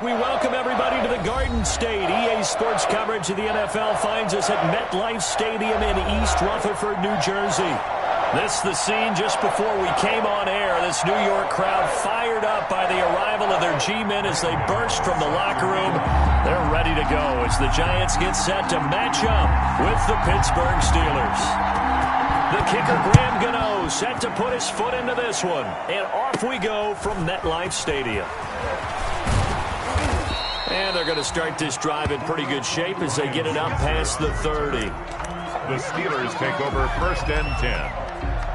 We welcome everybody to the Garden State. EA Sports coverage of the NFL finds us at MetLife Stadium in East Rutherford, New Jersey. This is the scene just before we came on air. This New York crowd fired up by the arrival of their G-men as they burst from the locker room. They're ready to go as the Giants get set to match up with the Pittsburgh Steelers. The kicker, Graham Gano, set to put his foot into this one. And off we go from MetLife Stadium. And they're going to start this drive in pretty good shape as they get it up past the 30. The Steelers take over 1st and 10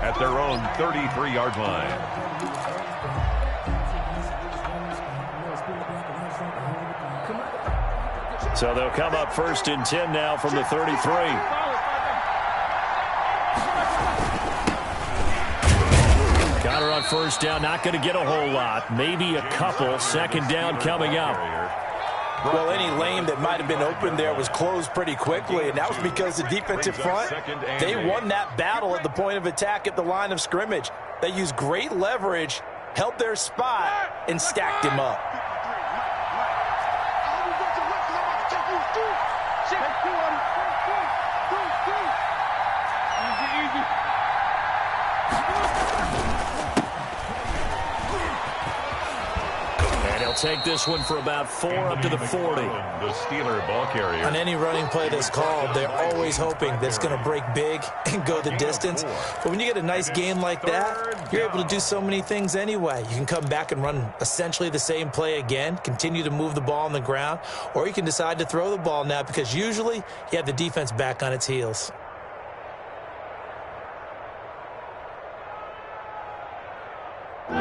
at their own 33-yard line. So they'll come up 1st and 10 now from the 33. Connor on 1st down, not going to get a whole lot. Maybe a couple. 2nd down coming up. Well, any lane that might have been open there was closed pretty quickly, and that was because the defensive front, they won that battle at the point of attack at the line of scrimmage. They used great leverage, held their spot, and stacked him up. Take this one for about 4 up to the 40. The Steeler ball carrier. On any running play that's called, they're always hoping that it's going to break big and go the distance. But when you get a nice game like that, you're able to do so many things anyway. You can come back and run essentially the same play again, continue to move the ball on the ground, or you can decide to throw the ball now because usually you have the defense back on its heels.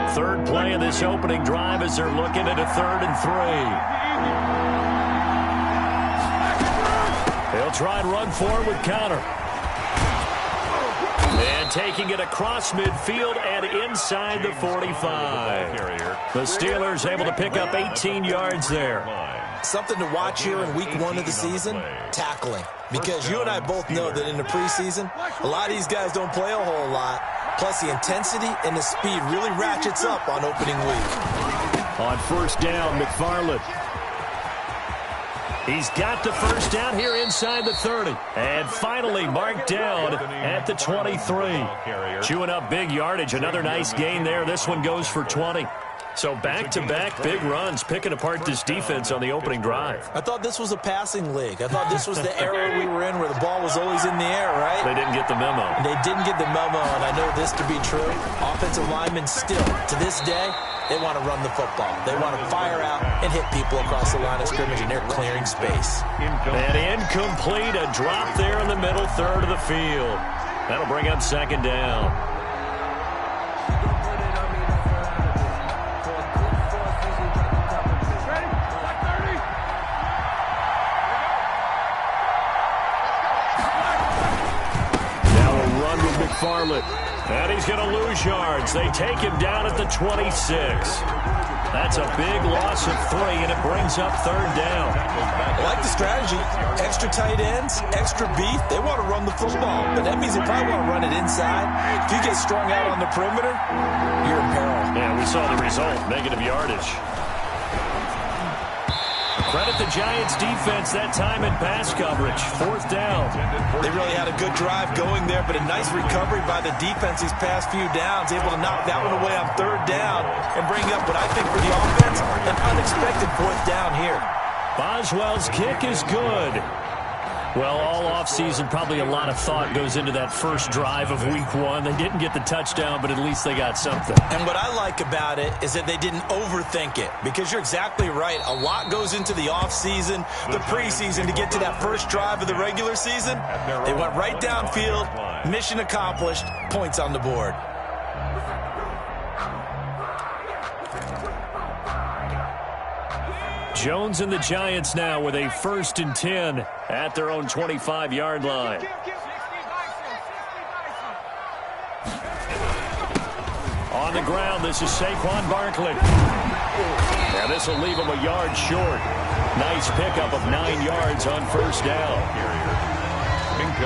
Third play of this opening drive as they're looking at a 3rd and 3. They'll try and run forward with Connor. And taking it across midfield and inside the 45. The Steelers able to pick up 18 yards there. Something to watch here in week 1 of the season, tackling. Because you and I both know that in the preseason, a lot of these guys don't play a whole lot. Plus, the intensity and the speed really ratchets up on opening week. On 1st down, McFarland. He's got the 1st down here inside the 30. And finally marked down at the 23. Chewing up big yardage. Another nice gain there. This one goes for 20. So back-to-back big runs, picking apart this defense on the opening drive. I thought this was a passing league. I thought this was the era we were in where the ball was always in the air, right? They didn't get the memo. They didn't get the memo, and I know this to be true. Offensive linemen still, to this day, they want to run the football. They want to fire out and hit people across the line of scrimmage, and they're clearing space. And incomplete, a drop there in the middle third of the field. That'll bring up 2nd down. McFarland. And he's going to lose yards. They take him down at the 26. That's a big loss of 3, and it brings up 3rd down. I like the strategy. Extra tight ends, extra beef. They want to run the football, but that means they probably want to run it inside. If you get strung out on the perimeter, you're in peril. Yeah, we saw the result, negative yardage. Credit the Giants' defense that time in pass coverage. 4th down. They really had a good drive going there, but a nice recovery by the defense these past few downs, able to knock that one away on 3rd down and bring up what I think for the offense, an unexpected 4th down here. Boswell's kick is good. Well, all offseason, probably a lot of thought goes into that first drive of week 1. They didn't get the touchdown, but at least they got something. And what I like about it is that they didn't overthink it, because you're exactly right. A lot goes into the offseason, the preseason, to get to that first drive of the regular season. They went right downfield, mission accomplished, points on the board. Jones and the Giants now with a 1st and 10 at their own 25-yard line. On the ground, this is Saquon Barkley. Now this will leave him a yard short. Nice pickup of 9 yards on 1st down.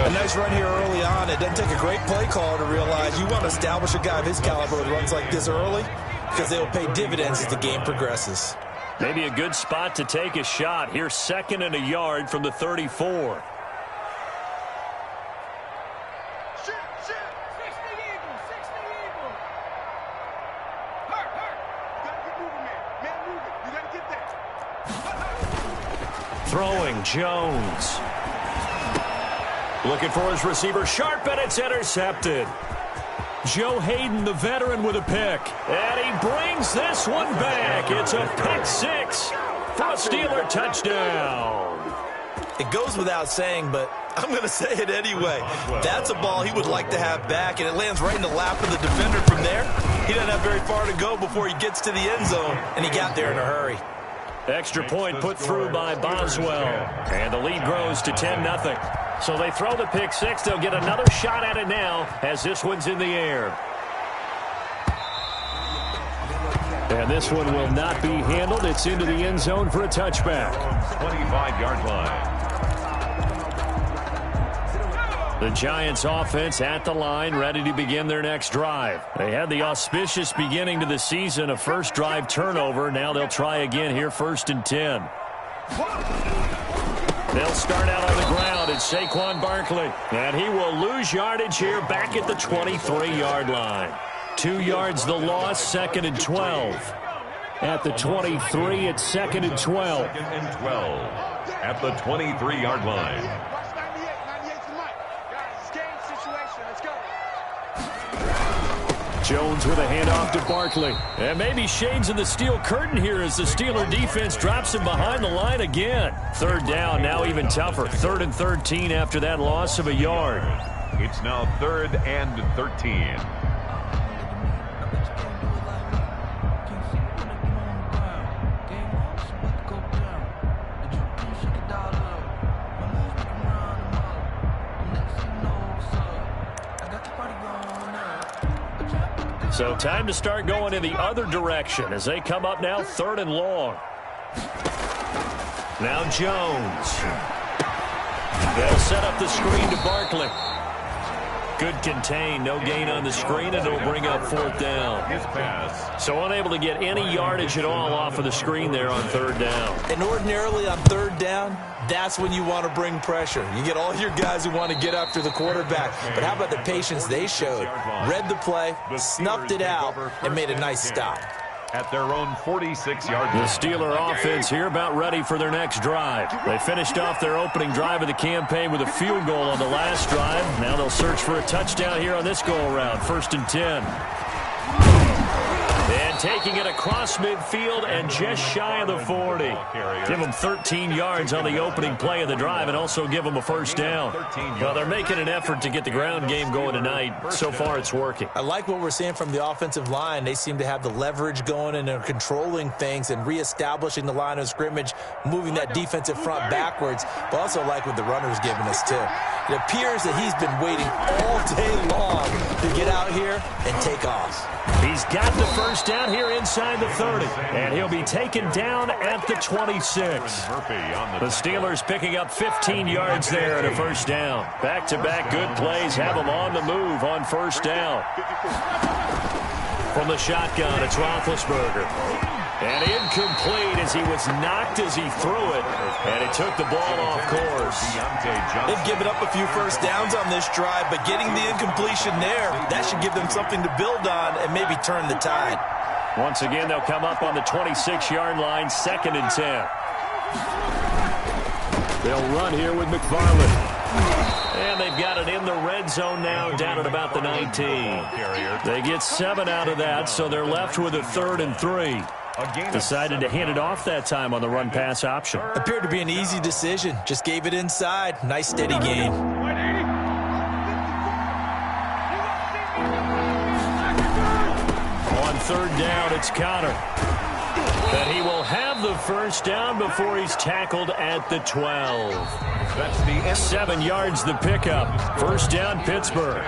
A nice run here early on. It doesn't take a great play caller to realize you want to establish a guy of his caliber with runs like this early, because they will pay dividends as the game progresses. Maybe a good spot to take a shot. Here's 2nd and a yard from the 34. Throwing Jones. Looking for his receiver sharp, and it's intercepted. Joe Hayden, the veteran, with a pick. And he brings this one back. It's a pick 6 for a Steeler touchdown. It goes without saying, but I'm going to say it anyway. That's a ball he would like to have back, and it lands right in the lap of the defender from there. He doesn't have very far to go before he gets to the end zone, and he got there in a hurry. Extra point put through by Boswell. And the lead grows to 10-0. So they throw the pick 6. They'll get another shot at it now as this one's in the air. And this one will not be handled. It's into the end zone for a touchback. 25-yard line. The Giants offense at the line, ready to begin their next drive. They had the auspicious beginning to the season, a first drive turnover. Now they'll try again here, 1st and 10. They'll start out on the ground. It's Saquon Barkley. And he will lose yardage here back at the 23-yard line. 2 yards the loss, 2nd and 12. At the 23, it's 2nd and 12. 2nd and 12 at the 23-yard line. Jones with a handoff to Barkley. And maybe shades of the steel curtain here as the Steeler defense drops him behind the line again. 3rd down, now even tougher. 3rd and 13 after that loss of a yard. It's now 3rd and 13. So time to start going in the other direction as they come up now 3rd and long. Now Jones. They'll set up the screen to Barkley. Good contain, no gain on the screen, and it'll bring up 4th down. His pass. So unable to get any yardage at all off of the screen there on 3rd down. And ordinarily on 3rd down, that's when you want to bring pressure. You get all your guys who want to get after the quarterback. But how about the patience they showed? Read the play, snuffed it out, and made a nice stop. At their own 46-yard line. The Steeler offense here about ready for their next drive. They finished off their opening drive of the campaign with a field goal on the last drive. Now they'll search for a touchdown here on this go-around. 1st and 10. And taking it across midfield and just shy of the 40. Give them 13 yards on the opening play of the drive and also give them a 1st down. Well, they're making an effort to get the ground game going tonight. So far, it's working. I like what we're seeing from the offensive line. They seem to have the leverage going and they're controlling things and reestablishing the line of scrimmage, moving that defensive front backwards. But also like what the runner's giving us, too. It appears that he's been waiting all day long to get out here and take off. He's got the 1st down here inside the 30, and he'll be taken down at the 26. The Steelers picking up 15 yards there at a 1st down. Back-to-back good plays have them on the move on 1st down. From the shotgun, it's Roethlisberger. And incomplete as he was knocked as he threw it, and it took the ball off course. They've given up a few 1st downs on this drive, but getting the incompletion there, that should give them something to build on and maybe turn the tide. Once again, they'll come up on the 26-yard line, 2nd and 10. They'll run here with McFarland. And they've got it in the red zone now, down at about the 19. They get 7 out of that, so they're left with a 3rd and 3. Decided to hand it off that time on the run-pass option. Appeared to be an easy decision. Just gave it inside. Nice, steady game. On 3rd down, it's Connor. And he will have the 1st down before he's tackled at the 12. That's the 7 yards the pickup. 1st down, Pittsburgh.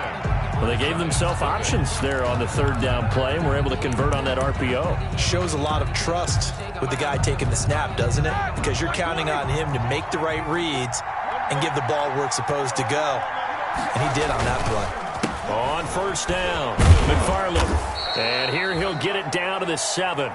Well, they gave themselves options there on the 3rd down play and were able to convert on that RPO. Shows a lot of trust with the guy taking the snap, doesn't it? Because you're counting on him to make the right reads and give the ball where it's supposed to go. And he did on that play. On 1st down, McFarland. And here he'll get it down to the 7.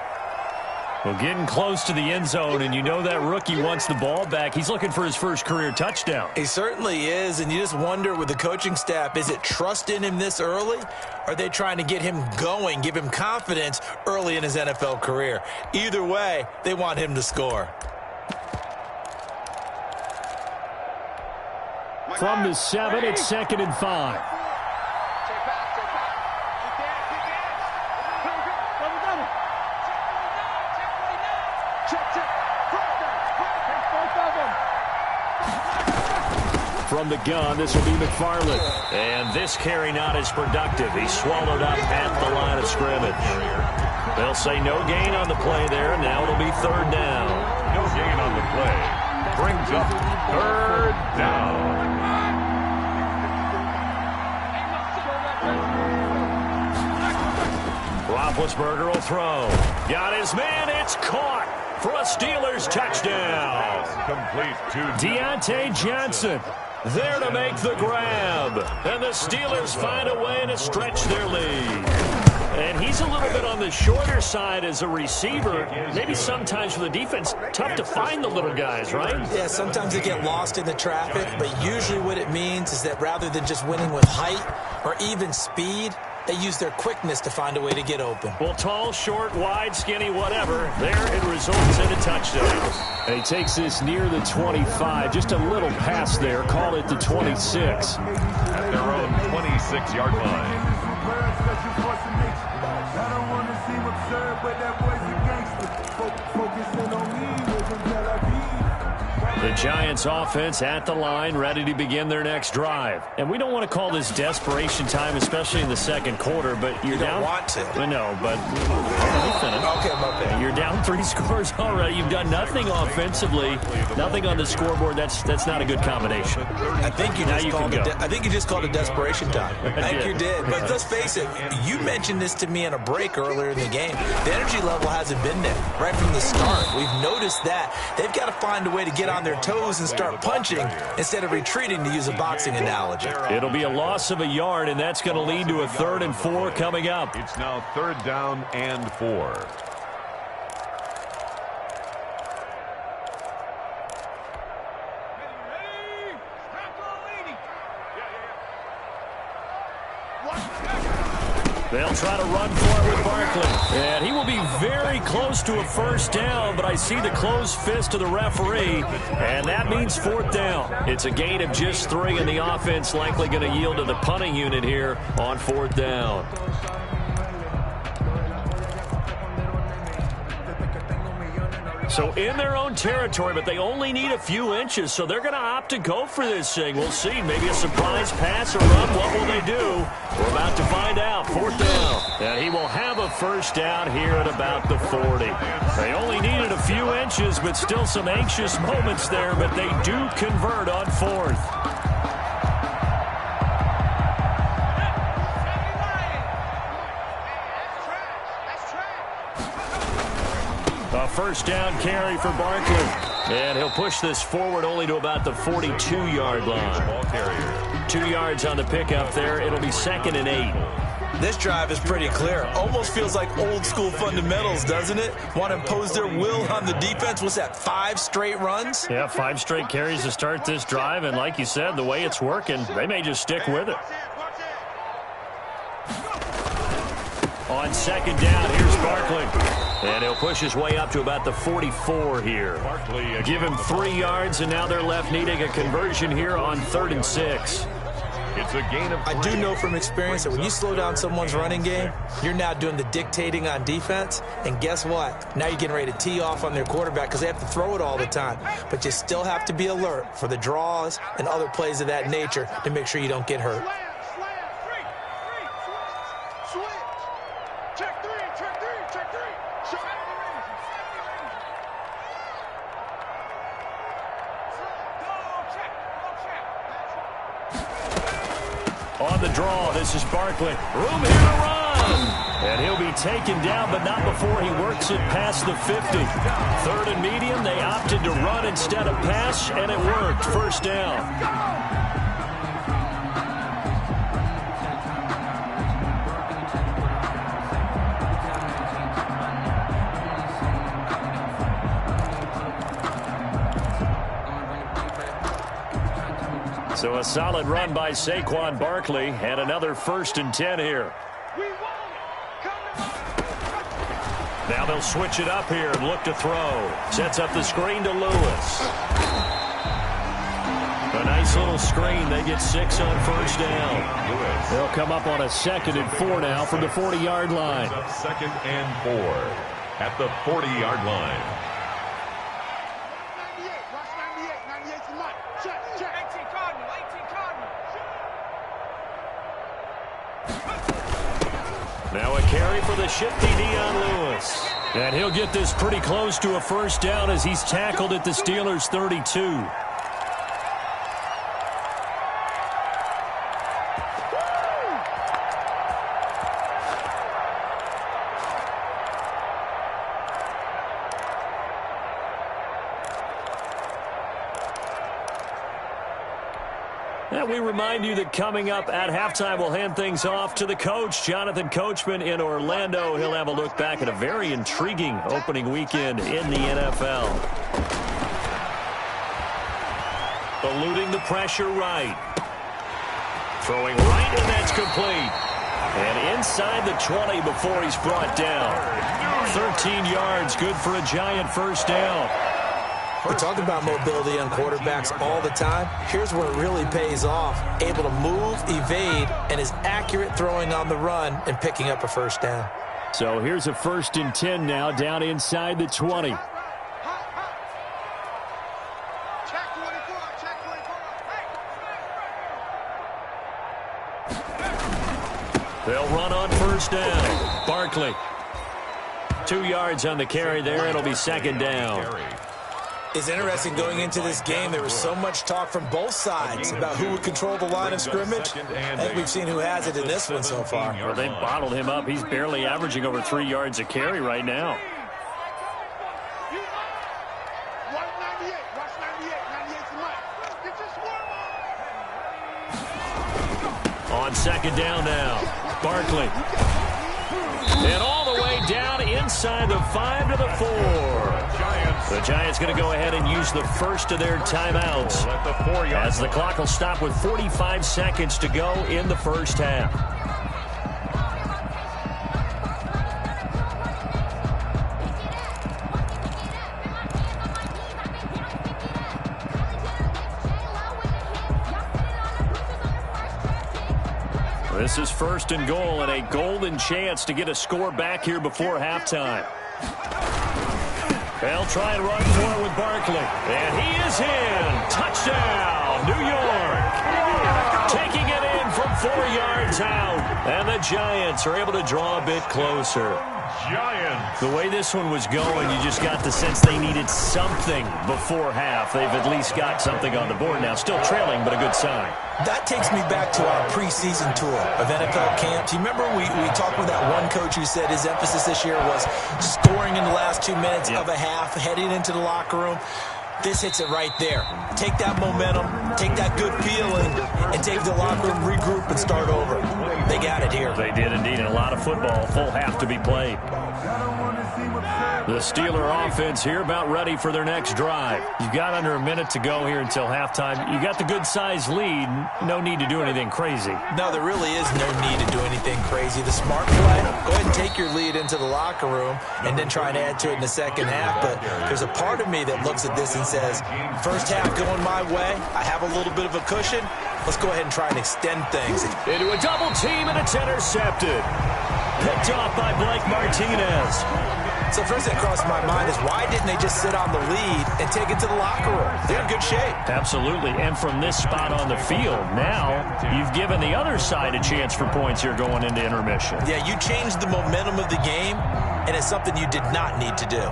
Well, getting close to the end zone, and you know that rookie wants the ball back. He's looking for his first career touchdown. He certainly is, and you just wonder with the coaching staff, is it trust in him this early? Or are they trying to get him going, give him confidence early in his NFL career? Either way, they want him to score. From the 7, it's 2nd and 5. From the gun, this will be McFarland. And this carry not as productive. He's swallowed up at the line of scrimmage. They'll say no gain on the play there. Now it'll be 3rd down. No gain on the play. Brings up 3rd down. Roethlisberger will throw. Got his man. It's caught for a Steelers touchdown. Complete to Deontay Johnson there to make the grab. And the Steelers find a way to stretch their lead. And he's a little bit on the shorter side as a receiver. Maybe sometimes for the defense, tough to find the little guys, right? Yeah, sometimes they get lost in the traffic, but usually what it means is that rather than just winning with height or even speed, they use their quickness to find a way to get open. Well, tall, short, wide, skinny, whatever. There it results in a touchdown. And he takes this near the 25. Just a little pass there. Call it the 26. At their own 26-yard line. The Giants offense at the line, ready to begin their next drive. And we don't want to call this desperation time, especially in the second quarter, but you're down. You don't want to. I know, but let me finish. Okay, my bad. You're down 3 scores already. You've done nothing offensively, nothing on the scoreboard. That's not a good combination. I think you just called it desperation time. I think you did. But let's face it, you mentioned this to me in a break earlier in the game. The energy level hasn't been there right from the start. We've noticed that. They've got to find a way to get on their toes and start punching instead of retreating, to use a boxing analogy. It'll be a loss of a yard, and that's going to lead to a 3rd and 4 coming up. It's now 3rd down and 4. They'll try to run for it with Barkley. And he will be very close to a 1st down, but I see the closed fist of the referee, and that means 4th down. It's a gain of just 3, and the offense likely going to yield to the punting unit here on 4th down. So in their own territory, but they only need a few inches, so they're going to opt to go for this thing. We'll see. Maybe a surprise pass or run. What will they do? We're about to find out. 4th down. And he will have a 1st down here at about the 40. They only needed a few inches, but still some anxious moments there, but they do convert on 4th. A 1st down carry for Barkley. And he'll push this forward only to about the 42-yard line. Ball carrier. 2 yards on the pickup there. It'll be 2nd and 8. This drive is pretty clear. Almost feels like old school fundamentals, doesn't it? Want to impose their will on the defense. What's that, 5 straight runs? Yeah, 5 straight carries to start this drive. And like you said, the way it's working, they may just stick with it. On 2nd down, here's Barkley. And he'll push his way up to about the 44 here. Give him 3 yards, and now they're left needing a conversion here on 3rd and 6. It's a gain of 3. I do know from experience that when you slow down someone's running game, you're now doing the dictating on defense. And guess what? Now you're getting ready to tee off on their quarterback because they have to throw it all the time. But you still have to be alert for the draws and other plays of that nature to make sure you don't get hurt. On the draw, this is Barkley. Room here to run. And he'll be taken down, but not before he works it past the 50. 3rd and medium, they opted to run instead of pass, and it worked. 1st down. So a solid run by Saquon Barkley and another 1st and 10 here. Now they'll switch it up here and look to throw. Sets up the screen to Lewis. A nice little screen. They get 6 on 1st down. They'll come up on a 2nd and 4 now from the 40-yard line. 2nd and 4 at the 40-yard line. Now a carry for the shifty Dion Lewis. And he'll get this pretty close to a 1st down as he's tackled at the Steelers' 32. And we remind you that coming up at halftime, we'll hand things off to the coach, Jonathan Coachman in Orlando. He'll have a look back at a very intriguing opening weekend in the NFL. Eluding the pressure right. Throwing right, and that's complete. And inside the 20 before he's brought down. 13 yards, good for a giant 1st down. We talk about mobility on quarterbacks all the time. Here's where it really pays off. Able to move, evade, and is accurate throwing on the run and picking up a 1st down. So here's a 1st and 10 now down inside the 20. They'll run on 1st down. Barkley. 2 yards on the carry there. It'll be 2nd down. It's interesting going into this game. There was so much talk from both sides about who would control the line of scrimmage. I think we've seen who has it in this one so far. Well, they bottled him up. He's barely averaging over 3 yards a carry right now. On 2nd down now, Barkley. And all the way down inside the 5 to the 4. The Giants going to go ahead and use the 1st of their timeouts as the clock will stop with 45 seconds to go in the 1st half. This is 1st and goal and a golden chance to get a score back here before halftime. They'll try and run for it with Barkley. And he is in. Touchdown, New York. Taking it in from 4 yards out. And the Giants are able to draw a bit closer. Giants. The way this one was going, you just got the sense they needed something before half. They've at least got something on the board now. Still trailing, but a good sign. That takes me back to our preseason tour of NFL camp. Do you remember we talked with that one coach who said his emphasis this year was scoring in the last 2 minutes of a half, heading into the locker room? This hits it right there. Take that momentum, take that good feeling, and take the locker room, regroup, and start over. They got it here. They did indeed, and a lot of football, full half to be played. The Steeler offense here about ready for their next drive. You've got under a minute to go here until halftime. You got the good-sized lead. No need to do anything crazy. No, there really is no need to do anything crazy. The smart play, go ahead and take your lead into the locker room and then try and add to it in the 2nd half. But there's a part of me that looks at this and says, 1st half going my way. I have a little bit of a cushion. Let's go ahead and try and extend things. Into a double team, and it's intercepted. Picked off by Blake Martinez. So first thing that crossed my mind is why didn't they just sit on the lead and take it to the locker room? They're in good shape. Absolutely, and from this spot on the field, now you've given the other side a chance for points here going into intermission. Yeah, you changed the momentum of the game, and it's something you did not need to do.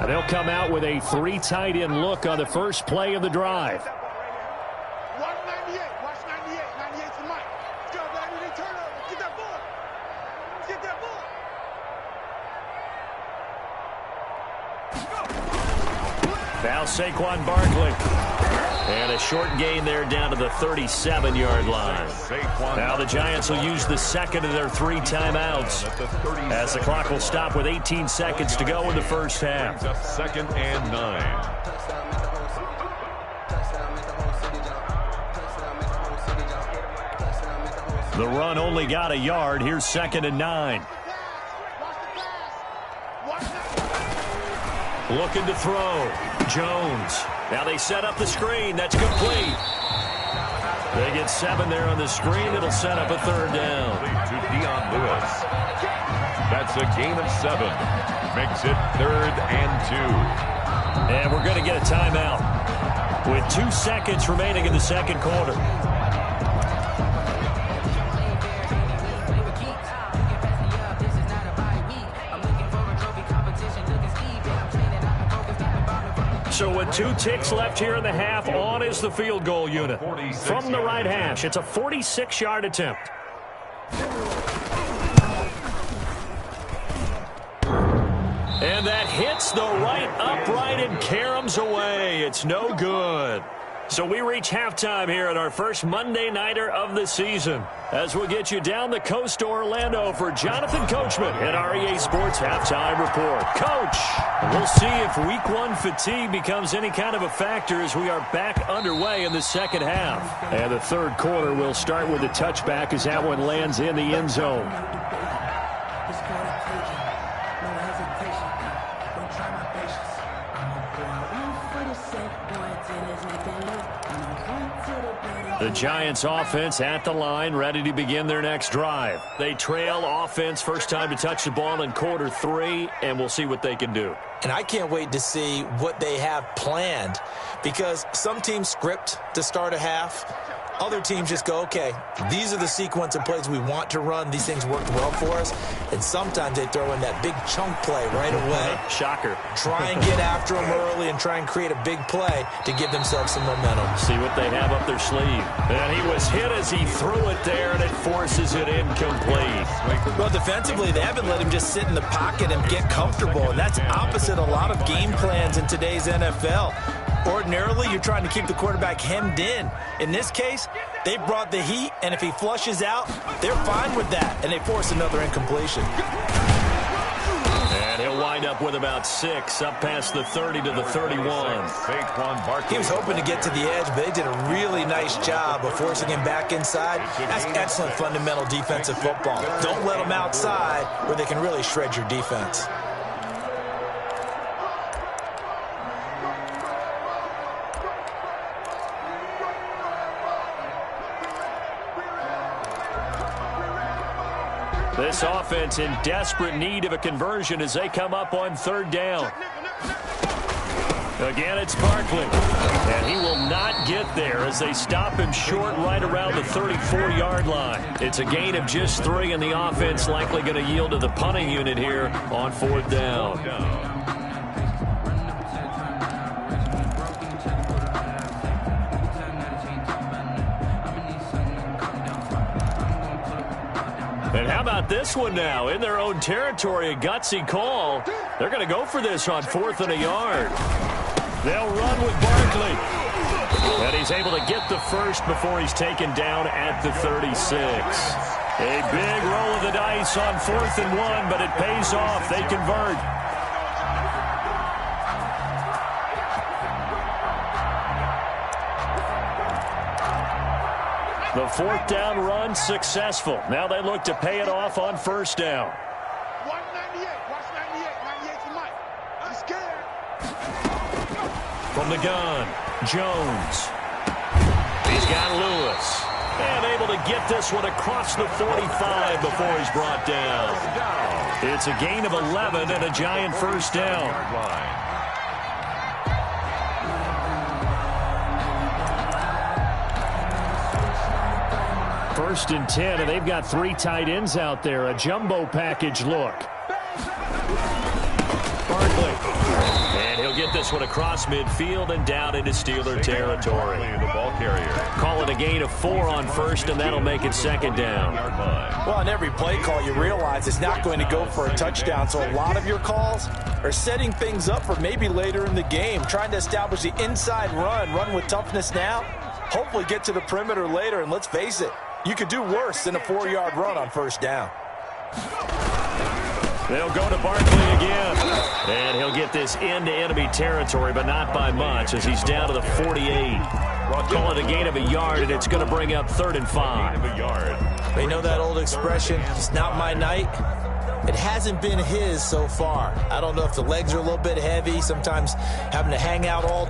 And they'll come out with a 3 tight end look on the first play of the drive. Now Saquon Barkley. And a short gain there down to the 37-yard line. Now the Giants will use the 2nd of their 3 timeouts as the clock will stop with 18 seconds to go in the 1st half. 2nd and 9. The run only got a yard. Here's 2nd and 9. Looking to throw. Jones. Now they set up the screen. That's complete. They get 7 there on the screen. It'll set up a 3rd down. To Dion Lewis. That's a gain of 7. Makes it 3rd and 2. And we're going to get a timeout with 2 seconds remaining in the 2nd quarter. So with 2 ticks left here in the half, on is the field goal unit. From the right hash, it's a 46-yard attempt. And that hits the right upright and caroms away. It's no good. So we reach halftime here at our first Monday Nighter of the season, as we'll get you down the coast to Orlando for Jonathan Coachman at our EA Sports Halftime Report. Coach, we'll see if Week 1 fatigue becomes any kind of a factor as we are back underway in the 2nd half. And the 3rd quarter will start with a touchback as that one lands in the end zone. The Giants offense at the line, ready to begin their next drive. They trail offense, first time to touch the ball in quarter 3, and we'll see what they can do. And I can't wait to see what they have planned, because some teams script to start a half. Other teams just go, okay, these are the sequence of plays we want to run. These things worked well for us. And sometimes they throw in that big chunk play right away. Shocker. Try and get after them early and try and create a big play to give themselves some momentum. See what they have up their sleeve. And he was hit as he threw it there, and it forces it incomplete. Well, defensively, they haven't let him just sit in the pocket and get comfortable. And that's opposite a lot of game plans in today's NFL. Ordinarily, you're trying to keep the quarterback hemmed in. In this case, they brought the heat, and if he flushes out, they're fine with that, and they force another incompletion. And he'll wind up with about 6, up past the 30 to the 31. He was hoping to get to the edge, but they did a really nice job of forcing him back inside. That's excellent fundamental defensive football. Don't let them outside where they can really shred your defense. This offense in desperate need of a conversion as they come up on 3rd down. Again, it's Barkley. And he will not get there as they stop him short right around the 34-yard line. It's a gain of just 3, and the offense likely going to yield to the punting unit here on 4th down. And how about this one now? In their own territory, a gutsy call. They're going to go for this on 4th and a yard. They'll run with Barkley. And he's able to get the first before he's taken down at the 36. A big roll of the dice on 4th and 1, but it pays off. They convert. The 4th down run successful. Now they look to pay it off on 1st down. 198. Watch 98 tonight. I'm scared. From the gun, Jones. He's got Lewis. And able to get this one across the 45 before he's brought down. It's a gain of 11 and a Giant 1st down. 1st and 10, and they've got 3 tight ends out there. A jumbo package look. Barkley. And he'll get this one across midfield and down into Steeler territory. The ball carrier. Call it a gain of 4 on 1st, and that'll make it 2nd down. Well, on every play call, you realize it's not going to go for a touchdown, so a lot of your calls are setting things up for maybe later in the game, trying to establish the inside run with toughness now, hopefully get to the perimeter later, and let's face it, you could do worse than a 4-yard run on 1st down. They'll go to Barkley again. And he'll get this into enemy territory, but not by much as he's down to the 48. Well, I'll call it a gain of a yard, and it's going to bring up 3rd and 5. Gain of a yard. They know that old expression, it's not my night. It hasn't been his so far. I don't know if the legs are a little bit heavy, sometimes having to hang out all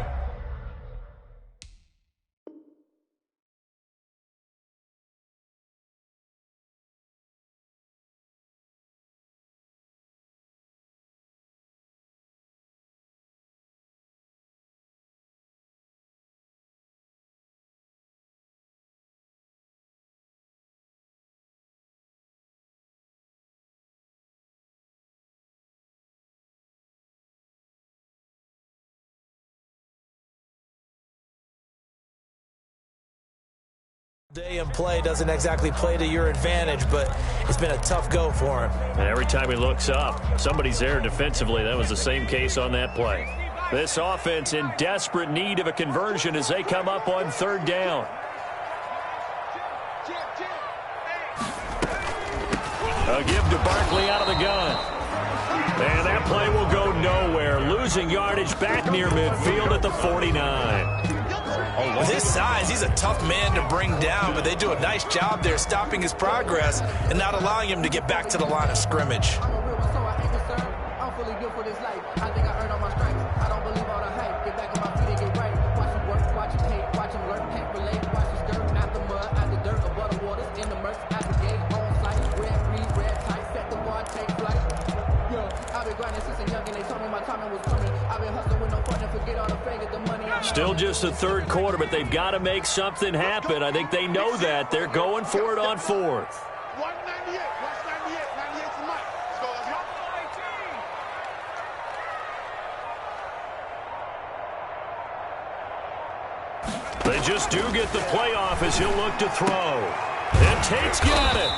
day in play doesn't exactly play to your advantage, but it's been a tough go for him. And every time he looks up, somebody's there defensively. That was the same case on that play. This offense in desperate need of a conversion as they come up on 3rd down. A give to Barkley out of the gun. And that play will go nowhere. Losing yardage back near midfield at the 49. With his size, he's a tough man to bring down, but they do a nice job there stopping his progress and not allowing him to get back to the line of scrimmage. Still just the 3rd quarter, but they've got to make something happen. I think they know that. They're going for it on 4th. 198, 98 to Mike. Let's go, let's go. They just do get the playoff as he'll look to throw. And Tate's got it.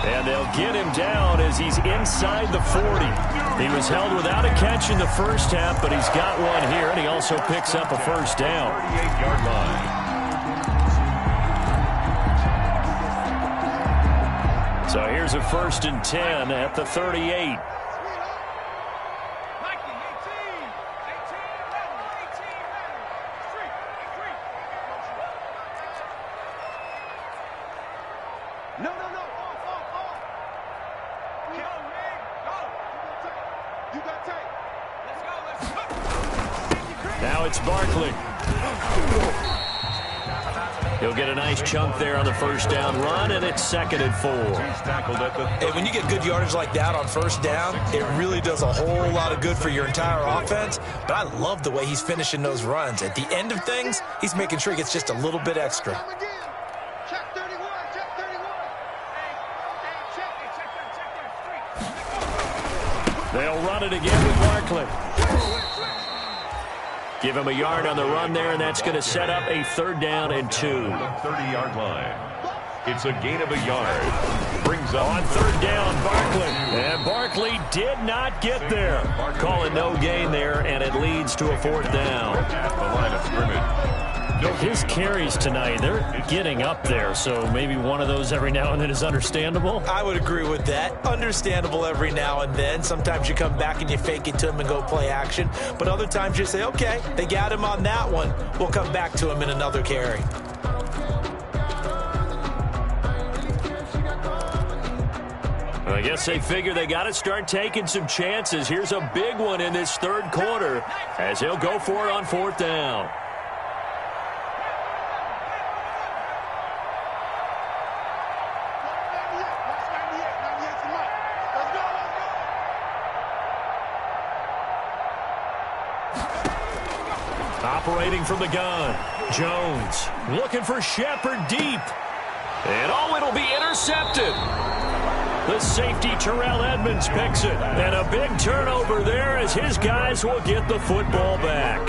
And they'll get him down as he's inside the 40. He was held without a catch in the first half, but he's got one here, and he also picks up a 1st down. 38-yard line. So here's a 1st and 10 at the 38. Now it's Barkley. He'll get a nice chunk there on the 1st down run, and it's 2nd and 4. Hey, when you get good yardage like that on 1st down, it really does a whole lot of good for your entire offense. But I love the way he's finishing those runs. At the end of things, he's making sure he gets just a little bit extra. Check 31, check 31. They'll run it again with Barkley. Give him a yard on the run there, and that's going to set up a 3rd down and 2. 30-yard line. It's a gain of a yard. Brings up on 3rd down, Barkley. And Barkley did not get there. Call it no gain there, and it leads to a 4th down. at the line of scrimmage. His carries tonight, they're getting up there, so maybe one of those every now and then is understandable. I would agree with that. Understandable every now and then. Sometimes you come back and you fake it to him and go play action. But other times you say, okay, they got him on that one. We'll come back to him in another carry. I guess they figure they got to start taking some chances. Here's a big one in this 3rd quarter as he'll go for it on 4th down. Operating from the gun, Jones looking for Shepard deep. And it'll be intercepted. The safety, Terrell Edmonds, picks it. And a big turnover there as his guys will get the football back.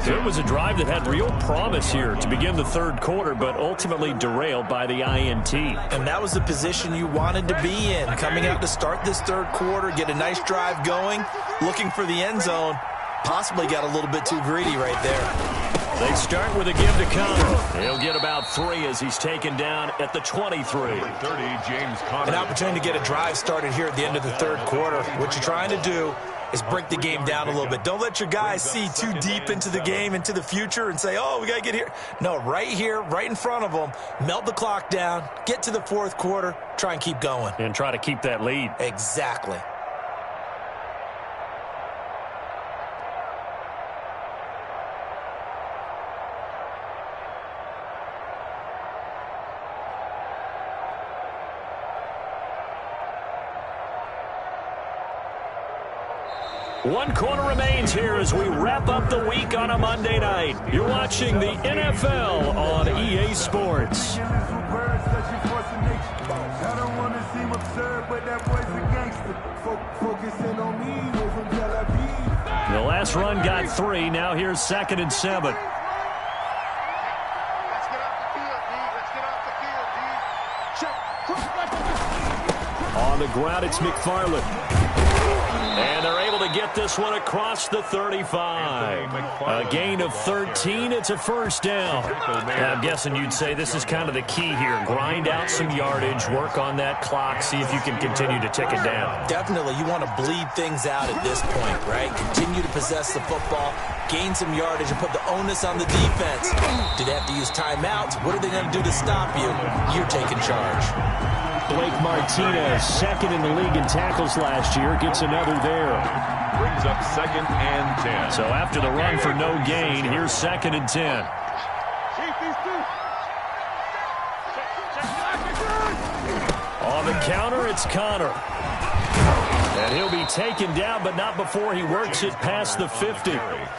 It was a drive that had real promise here to begin the 3rd quarter, but ultimately derailed by the INT. And that was the position you wanted to be in. Coming out to start this 3rd quarter, get a nice drive going, looking for the end zone. Possibly got a little bit too greedy right there. They start with a give to Connor. He'll get about 3 as he's taken down at the 23. 30, James Conner. An opportunity to get a drive started here at the end of the 3rd quarter. What you're trying to do is break the game down a little bit. Don't let your guys see too deep into the game, into the future, and say, oh, we got to get here. No, right here, right in front of them, melt the clock down, get to the fourth quarter, try and keep going. And try to keep that lead. Exactly. One quarter remains here as we wrap up the week on a Monday night. You're watching the NFL on EA Sports. The last run got 3. Now here's 2nd and 7. Let's get off the field, D. Let's get off the field, D. Check. On the ground, it's McFarland. And they're able to get this one across the 35. A gain of 13. It's a first down. I'm guessing you'd say this is kind of the key here. Grind out some yardage, work on that clock, see if you can continue to tick it down. Definitely. You want to bleed things out at this point, right? Continue to possess the football, gain some yardage, and put the onus on the defense. Do they have to use timeouts? What are they going to do to stop you? You're taking charge. Blake Martinez, 2nd in the league in tackles last year, gets another there. Brings up 2nd and 10. So after the run for no gain, here's 2nd and 10. On the counter, it's Connor. And he'll be taken down, but not before he works it past the 50.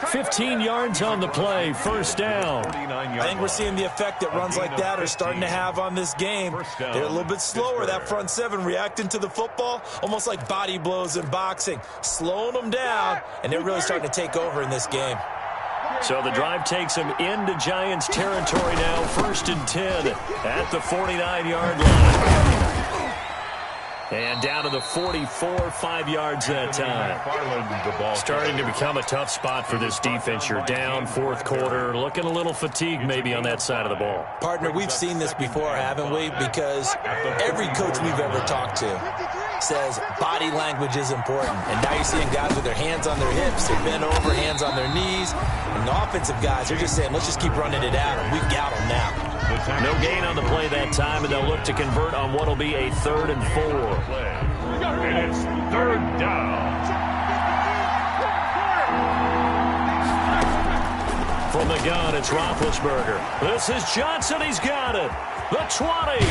15 yards on the play, first down. I think we're seeing the effect that runs like that are starting to have on this game. They're a little bit slower, that front 7, reacting to the football, almost like body blows in boxing, slowing them down, and they're really starting to take over in this game. So the drive takes them into Giants territory now, 1st and 10 at the 49-yard line. And down to the 44, 5 yards that time. Starting to become a tough spot for this defense. You're down, 4th quarter, looking a little fatigued maybe on that side of the ball. Partner, we've seen this before, haven't we? Because every coach we've ever talked to says body language is important. And now you're seeing guys with their hands on their hips, they're bent over, hands on their knees. And the offensive guys, they're just saying, let's just keep running it at them. We've got them now. No gain on the play that time, and they'll look to convert on what will be a 3rd and 4. And it's 3rd down. From the gun, it's Roethlisberger. This is Johnson. He's got it. The 20.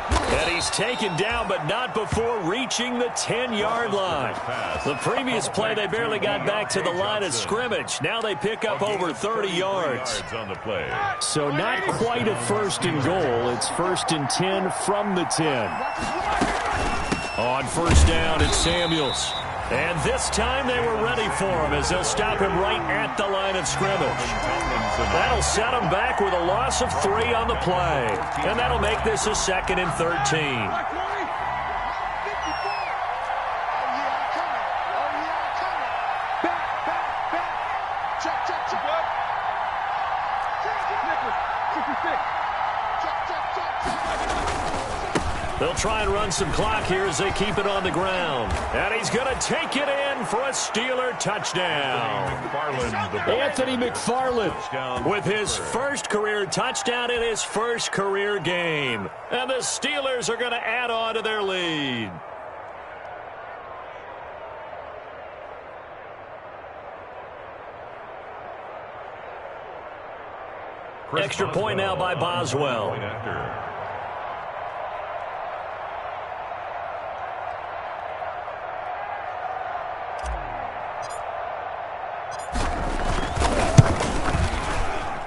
And he's taken down, but not before reaching the 10-yard line. The previous play, they barely got back to the line of scrimmage. Now they pick up over 30 yards. So not quite a 1st and goal. It's 1st and 10 from the 10. On 1st down, it's Samuels. And this time they were ready for him as they'll stop him right at the line of scrimmage. That'll set him back with a loss of 3 on the play. And that'll make this a 2nd and 13. They'll try and run some clock here as they keep it on the ground. And he's going to take it in for a Steeler touchdown. Anthony McFarland with his first career touchdown in his first career game. And the Steelers are going to add on to their lead. Extra point now by Boswell.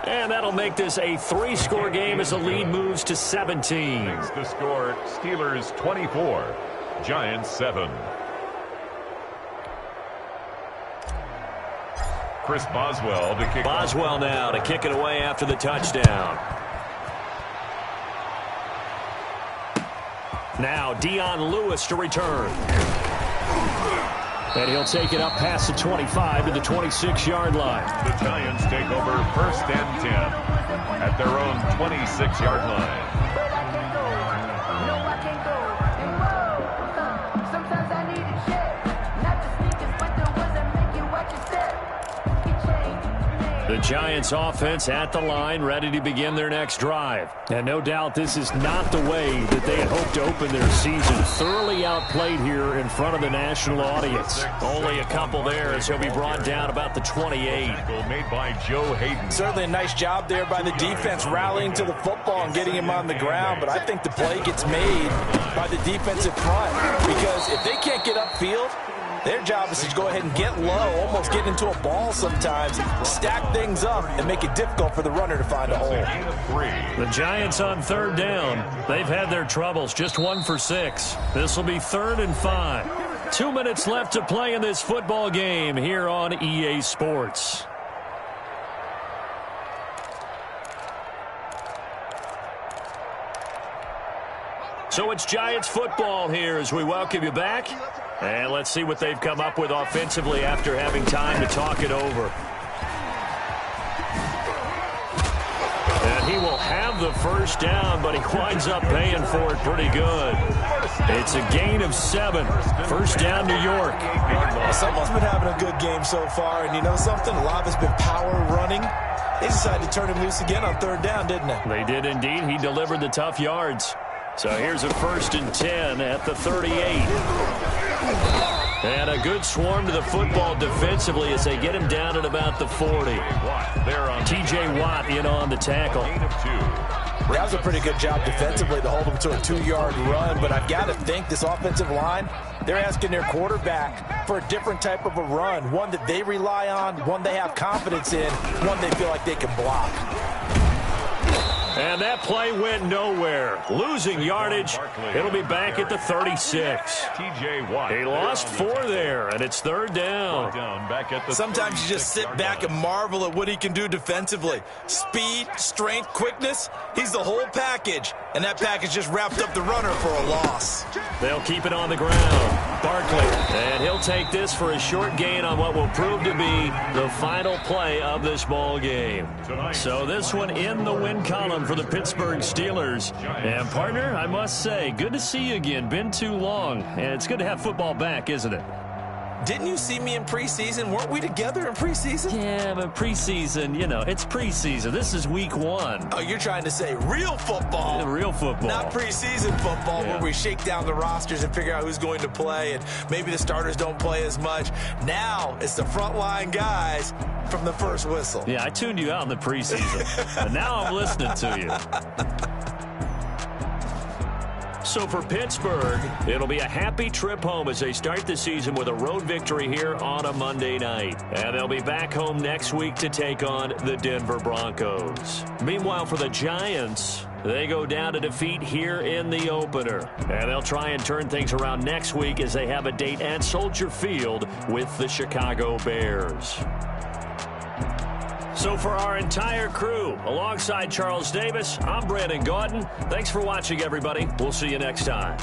And that'll make this a 3-score game as the lead moves to 17. The score, Steelers 24, Giants 7. Chris Boswell to kick. Boswell now to kick it away after the touchdown. Now Dion Lewis to return. And he'll take it up past the 25 to the 26-yard line. The Giants take over 1st and 10 at their own 26-yard line. The Giants offense at the line, ready to begin their next drive. And no doubt this is not the way that they had hoped to open their season. Thoroughly outplayed here in front of the national audience. Only a couple there as he'll be brought down about the 28. Made by Joe Hayden. Certainly a nice job there by the defense rallying to the football and getting him on the ground. But I think the play gets made by the defensive front. Because if they can't get upfield, their job is to go ahead and get low, almost get into a ball sometimes, stack things up, and make it difficult for the runner to find a hole. The Giants on third down. They've had their troubles, just 1 for 6. This will be 3rd and 5. 2 minutes left to play in this football game here on EA Sports. So it's Giants football here as we welcome you back. And let's see what they've come up with offensively after having time to talk it over. And he will have the first down, but he winds up paying for it pretty good. It's a gain of 7. First down, New York. Someone's been having a good game so far, and you know something? A lot of it's been power running. They decided to turn him loose again on 3rd down, didn't they? They did indeed. He delivered the tough yards. So here's a 1st and 10 at the 38. And a good swarm to the football defensively as they get him down at about the 40. T.J. Watt in on the tackle. That was a pretty good job defensively to hold him to a 2-yard run, but I've got to think this offensive line, they're asking their quarterback for a different type of a run, one that they rely on, one they have confidence in, one they feel like they can block. And that play went nowhere. Losing yardage. It'll be back at the 36. He lost 4 there, and it's 3rd down. Sometimes you just sit back and marvel at what he can do defensively. Speed, strength, quickness, he's the whole package. And that package just wrapped up the runner for a loss. They'll keep it on the ground. Barkley, and he'll take this for a short gain on what will prove to be the final play of this ball game. So this one in the win column for the Pittsburgh Steelers. And partner, I must say, good to see you again. Been too long, and it's good to have football back, isn't it? Didn't you see me in preseason? Weren't we together in preseason? Yeah, but preseason, you know, it's preseason. This is week 1. Oh, you're trying to say real football. Real football. Not preseason football where we shake down the rosters and figure out who's going to play, and maybe the starters don't play as much. Now it's the frontline guys from the first whistle. Yeah, I tuned you out in the preseason, and now I'm listening to you. So for Pittsburgh, it'll be a happy trip home as they start the season with a road victory here on a Monday night. And they'll be back home next week to take on the Denver Broncos. Meanwhile, for the Giants, they go down to defeat here in the opener. And they'll try and turn things around next week as they have a date at Soldier Field with the Chicago Bears. So for our entire crew, alongside Charles Davis, I'm Brandon Gaudin. Thanks for watching, everybody. We'll see you next time.